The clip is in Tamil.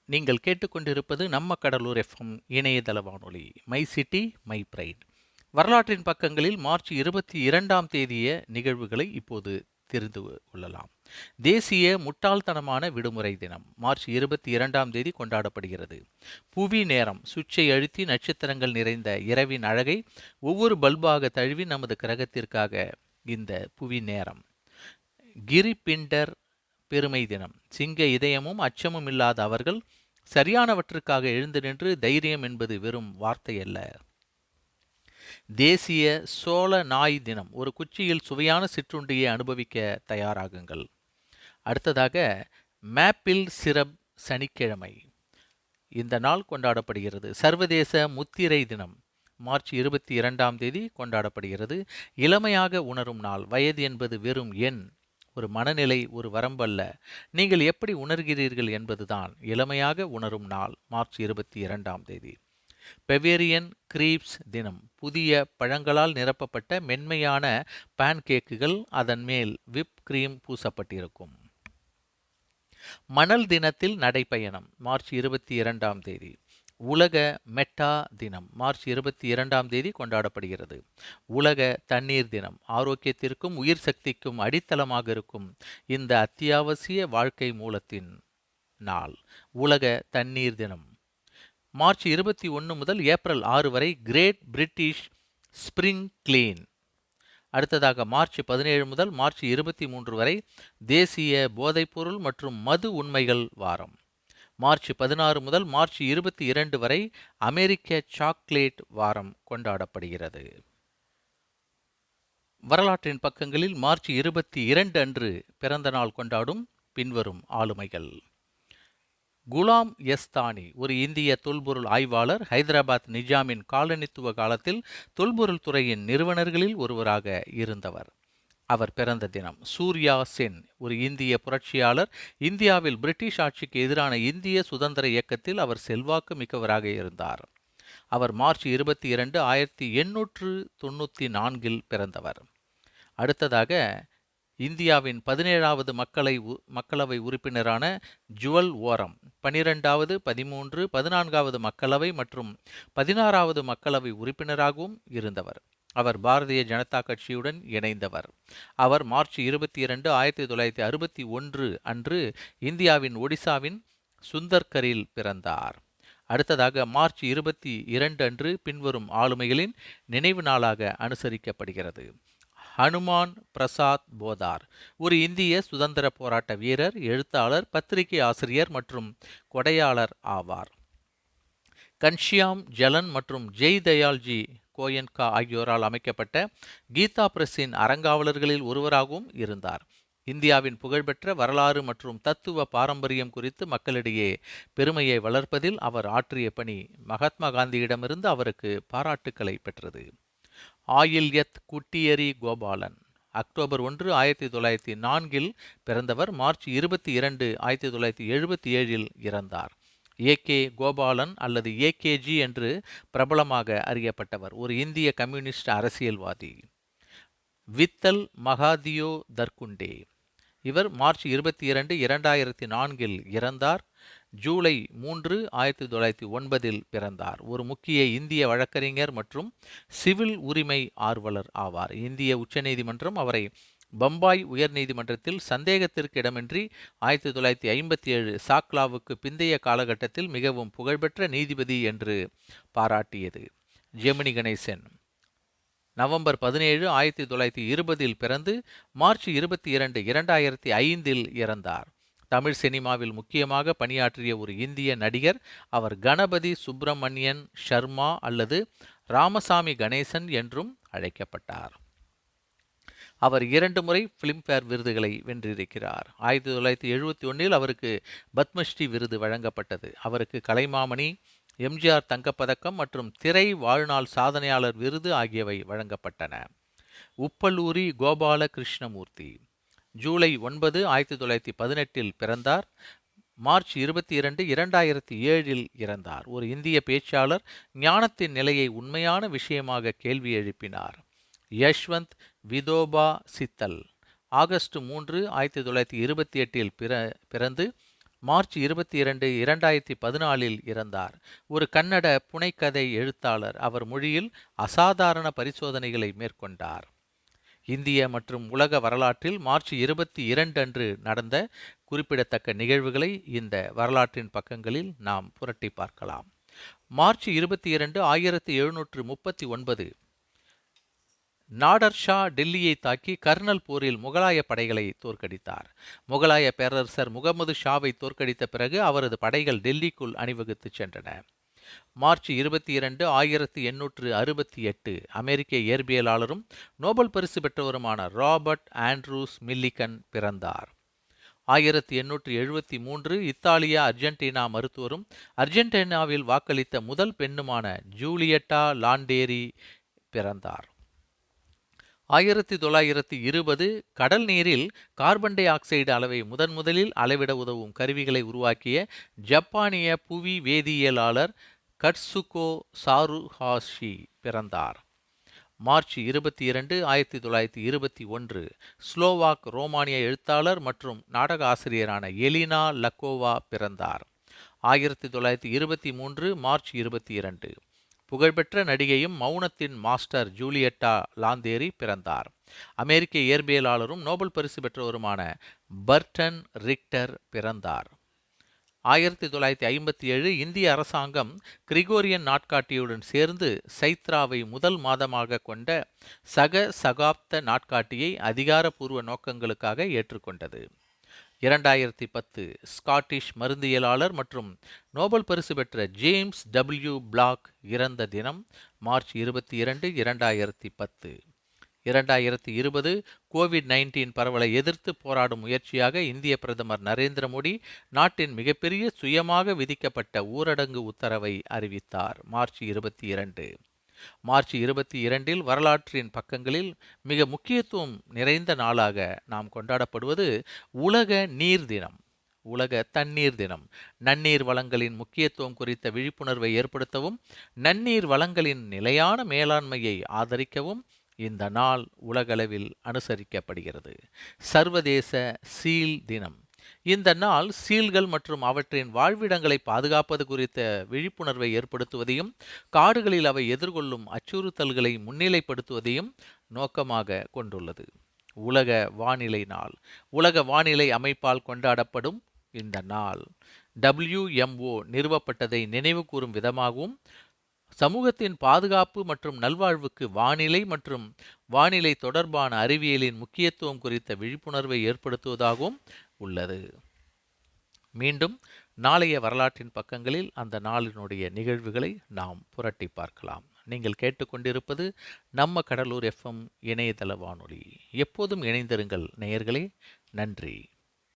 நீங்கள் கேட்டுக்கொண்டிருப்பது நம்ம கடலூர் எஃப்எம் இணையதள வானொலி மை சிட்டி மை பிரைட். வரலாற்றின் பக்கங்களில் மார்ச் 22ஆம் தேதிய நிகழ்வுகளை இப்போது தெரிந்து கொள்ளலாம். தேசிய முட்டாள்தனமான விடுமுறை தினம் மார்ச் 22ஆம் தேதி கொண்டாடப்படுகிறது. புவி நேரம் சுவிட்சை அழுத்தி நட்சத்திரங்கள் நிறைந்த இரவின் அழகை ஒவ்வொரு பல்பாக தழுவி நமது கிரகத்திற்காக இந்த புவி நேரம். கிரிபிண்டர் பெருமை தினம். சிங்க இதயமும் அச்சமும் இல்லாத அவர்கள் சரியானவற்றுக்காக எழுந்து நின்று தைரியம் என்பது வெறும் வார்த்தை அல்ல. தேசிய சோள நாய் தினம். ஒரு குச்சியில் சுவையான சிற்றுண்டியை அனுபவிக்க தயாராகுங்கள். அடுத்ததாக மேப்பிள் சிரப் சனிக்கிழமை இந்த நாள் கொண்டாடப்படுகிறது. சர்வதேச முத்திரை தினம் மார்ச் 22ஆம் தேதி கொண்டாடப்படுகிறது. இளமையாக உணரும் நாள். வயது என்பது வெறும் எண், ஒரு மனநிலை, ஒரு வரம்பல்ல. நீங்கள் எப்படி உணர்கிறீர்கள் என்பதுதான் இளமையாக உணரும் நாள் மார்ச் 22ஆம் தேதி. பெவேரியன் கிரீப்ஸ் தினம். புதிய பழங்களால் நிரப்பப்பட்ட மென்மையான பேன்கேக்குகள், அதன் மேல் விப் கிரீம் பூசப்பட்டிருக்கும். மணல் தினத்தில் நடைப்பயணம் மார்ச் 22ஆம் தேதி. உலக மெட்டா தினம் மார்ச் 22ஆம் தேதி கொண்டாடப்படுகிறது. உலக தண்ணீர் தினம். ஆரோக்கியத்திற்கும் உயிர் சக்திக்கும் அடித்தளமாக இருக்கும் இந்த அத்தியாவசிய வாழ்க்கை மூலத்தின் நாள் உலக தண்ணீர் தினம். மார்ச் 21 முதல் ஏப்ரல் 6 வரை கிரேட் பிரிட்டிஷ் ஸ்பிரிங் கிளீன். அடுத்ததாக மார்ச் 17 முதல் மார்ச் 23 வரை தேசிய போதைப்பொருள் மற்றும் மது உண்மைகள் வாரம். மார்ச் 16 முதல் மார்ச் 22 வரை அமெரிக்க சாக்லேட் வாரம் கொண்டாடப்படுகிறது. வரலாற்றின் பக்கங்களில் மார்ச் 22 அன்று பிறந்த நாள் கொண்டாடும் பின்வரும் ஆளுமைகள். குலாம் யஸ்தானி ஒரு இந்திய தொல்பொருள் ஆய்வாளர். ஹைதராபாத் நிஜாமின் காலனித்துவ காலத்தில் தொல்பொருள் துறையின் நிறுவனர்களில் ஒருவராக இருந்தவர். அவர் பிறந்த தினம். சூர்யா சென் ஒரு இந்திய புரட்சியாளர். இந்தியாவில் பிரிட்டிஷ் ஆட்சிக்கு எதிரான இந்திய சுதந்திர இயக்கத்தில் அவர் செல்வாக்கு மிக்கவராக இருந்தார். அவர் மார்ச் 22 1894 பிறந்தவர். அடுத்ததாக இந்தியாவின் 17வது மக்களவை உறுப்பினரான ஜுவல் ஓரம் 12வது 13 14வது மக்களவை மற்றும் 16வது மக்களவை உறுப்பினராகவும் இருந்தவர். அவர் பாரதிய ஜனதா கட்சியுடன் இணைந்தவர். அவர் மார்ச் 22 1961 அன்று இந்தியாவின் ஒடிசாவின் சுந்தர்கரில் பிறந்தார். அடுத்ததாக மார்ச் 22 அன்று பின்வரும் ஆளுமைகளின் நினைவு நாளாக அனுசரிக்கப்படுகிறது. ஹனுமான் பிரசாத் போதார் ஒரு இந்திய சுதந்திர போராட்ட வீரர், எழுத்தாளர், பத்திரிகை ஆசிரியர் மற்றும் கொடையாளர் ஆவார். கன்ஷியாம் ஜலன் மற்றும் ஜெய் தயால்ஜி கோயன்கா ஆகியோரால் அமைக்கப்பட்ட கீதா பிரஸின் அறங்காவலர்களில் ஒருவராகவும் இருந்தார். இந்தியாவின் புகழ்பெற்ற வரலாறு மற்றும் தத்துவ பாரம்பரியம் குறித்து மக்களிடையே பெருமையை வளர்ப்பதில் அவர் ஆற்றிய பணி மகாத்மா காந்தியிடமிருந்து அவருக்கு பாராட்டுக்களை பெற்றது. ஆயில்யத் குட்டியரி கோபாலன் அக்டோபர் 1 1904 பிறந்தவர். மார்ச் 22 1977 இறந்தார். ஏகே கோபாலன் அல்லது ஏகேஜி என்று பிரபலமாக அறியப்பட்டவர். ஒரு இந்திய கம்யூனிஸ்ட் அரசியல்வாதி. வித்தல் மகாதியோ தர்குண்டே இவர் மார்ச் 22 2004 இறந்தார். ஜூலை 3 1909 பிறந்தார். ஒரு முக்கிய இந்திய வழக்கறிஞர் மற்றும் சிவில் உரிமை ஆர்வலர் ஆவார். இந்திய உச்சநீதிமன்றம் அவரை பம்பாய் உயர்நீதிமன்றத்தில் சந்தேகத்திற்கு இடமின்றி 1957 சாக்லாவுக்கு பிந்தைய காலகட்டத்தில் மிகவும் புகழ்பெற்ற நீதிபதி என்று பாராட்டியது. ஜெமினி கணேசன் நவம்பர் 17 1920 பிறந்து மார்ச் 22 2005 இறந்தார். தமிழ் சினிமாவில் முக்கியமாக பணியாற்றிய ஒரு இந்திய நடிகர். அவர் கணபதி சுப்பிரமணியன் சர்மா அல்லது ராமசாமி கணேசன் என்றும் அழைக்கப்பட்டார். அவர் 2 முறை பிலிம்பேர் விருதுகளை வென்றிருக்கிறார். 1971 அவருக்கு பத்மஸ்ரீ விருது வழங்கப்பட்டது. அவருக்கு கலைமாமணி, எம்ஜிஆர் தங்கப்பதக்கம் மற்றும் திரை வாழ்நாள் சாதனையாளர் விருது ஆகியவை வழங்கப்பட்டன. உப்பலூரி கோபால கிருஷ்ணமூர்த்தி ஜூலை 9 1918 பிறந்தார். மார்ச் 22 2007 இறந்தார். ஒரு இந்திய பேச்சாளர். ஞானத்தின் நிலையை உண்மையான விஷயமாக கேள்வி எழுப்பினார். யஷ்வந்த் விதோபா சித்தல் ஆகஸ்ட் 3 1928 பிறந்து மார்ச் 22, 2014 இறந்தார். ஒரு கன்னட புனைக்கதை எழுத்தாளர். அவர் மொழியில் அசாதாரண பரிசோதனைகளை மேற்கொண்டார். இந்திய மற்றும் உலக வரலாற்றில் மார்ச் 22 அன்று நடந்த குறிப்பிடத்தக்க நிகழ்வுகளை இந்த வரலாற்றின் பக்கங்களில் நாம் புரட்டி பார்க்கலாம். மார்ச் 22, 1739 நாடர் ஷா டெல்லியை தாக்கி கர்னல் போரில் முகலாய படைகளை தோற்கடித்தார். முகலாய பேரரசர் முகமது ஷாவை தோற்கடித்த பிறகு அவரது படைகள் டெல்லிக்குள் அணிவகுத்து சென்றன. மார்ச் 22, 1868 அமெரிக்க இயற்பியலாளரும் நோபல் பரிசு பெற்றவருமான ராபர்ட் ஆண்ட்ரூஸ் மில்லிகன் பிறந்தார். 1873 இத்தாலியா அர்ஜென்டினா மருத்துவரும் அர்ஜென்டினாவில் வாக்களித்த முதல் பெண்ணுமான ஜூலியட்டா லாண்டேரி பிறந்தார். 1920 கடல் நீரில் கார்பன் டை ஆக்சைடு அளவை முதலில் அளவிட உதவும் கருவிகளை உருவாக்கிய ஜப்பானிய புவி வேதியியலாளர் கட்சுகோ சாருஹாஷி பிறந்தார். மார்ச் 22, 1921 ஸ்லோவாக் ரோமானிய எழுத்தாளர் மற்றும் நாடக ஆசிரியரான எலினா லக்கோவா பிறந்தார். 1923 மார்ச் 22 புகழ்பெற்ற நடிகையும் மௌனத்தின் மாஸ்டர் ஜூலியட்டா லாந்தேரி பிறந்தார். அமெரிக்க இயற்பியலாளரும் நோபல் பரிசு பெற்றவருமான பர்டன் ரிக்டர் பிறந்தார். 1957 இந்திய அரசாங்கம் கிரிகோரியன் நாட்காட்டியுடன் சேர்ந்து சைத்ராவை முதல் மாதமாக கொண்ட சகாப்த நாட்காட்டியை அதிகாரப்பூர்வ நோக்கங்களுக்காக ஏற்றுக்கொண்டது. 2010 ஸ்காட்டிஷ் மருந்தியலாளர் மற்றும் நோபல் பரிசு பெற்ற ஜேம்ஸ் டபிள்யூ பிளாக் இறந்த தினம் மார்ச் 22, 2010. 2020 கோவிட்-19 பரவலை எதிர்த்து போராடும் முயற்சியாக இந்திய பிரதமர் நரேந்திர மோடி நாட்டின் மிகப்பெரிய சுயமாக விதிக்கப்பட்ட ஊரடங்கு உத்தரவை அறிவித்தார். மார்ச் 22. மார்ச் 22 வரலாற்றின் பக்கங்களில் மிக முக்கியத்துவம் நிறைந்த நாளாக நாம் கொண்டாடப்படுவது உலக நீர் தினம், உலக தண்ணீர் தினம். நன்னீர் வளங்களின் முக்கியத்துவம் குறித்த விழிப்புணர்வை ஏற்படுத்தவும் நன்னீர் வளங்களின் நிலையான மேலாண்மையை ஆதரிக்கவும் இந்த நாள் உலகளவில் அனுசரிக்கப்படுகிறது. சர்வதேச சீல் தினம். இந்த நாள் சீல்கள் மற்றும் அவற்றின் வாழ்விடங்களை பாதுகாப்பது குறித்த விழிப்புணர்வை ஏற்படுத்துவதையும் காடுகளில் அவை எதிர்கொள்ளும் அச்சுறுத்தல்களை முன்னிலைப்படுத்துவதையும் நோக்கமாக கொண்டுள்ளது. உலக வானிலை நாள். உலக வானிலை அமைப்பால் கொண்டாடப்படும் இந்த நாள் WMO நிறுவப்பட்டதை நினைவு கூறும் விதமாகவும் சமூகத்தின் பாதுகாப்பு மற்றும் நல்வாழ்வுக்கு வானிலை மற்றும் வானிலை தொடர்பான அறிவியலின் முக்கியத்துவம் குறித்த விழிப்புணர்வை ஏற்படுத்துவதாகவும் உள்ளது. மீண்டும் நாளைய வரலாற்றின் பக்கங்களில் அந்த நாளினுடைய நிகழ்வுகளை நாம் புரட்டி பார்க்கலாம். நீங்கள் கேட்டுக்கொண்டிருப்பது நம்ம கடலூர் FM இணையதள வானொலி. எப்போதும் இணைந்திருங்கள் நேயர்களே. நன்றி.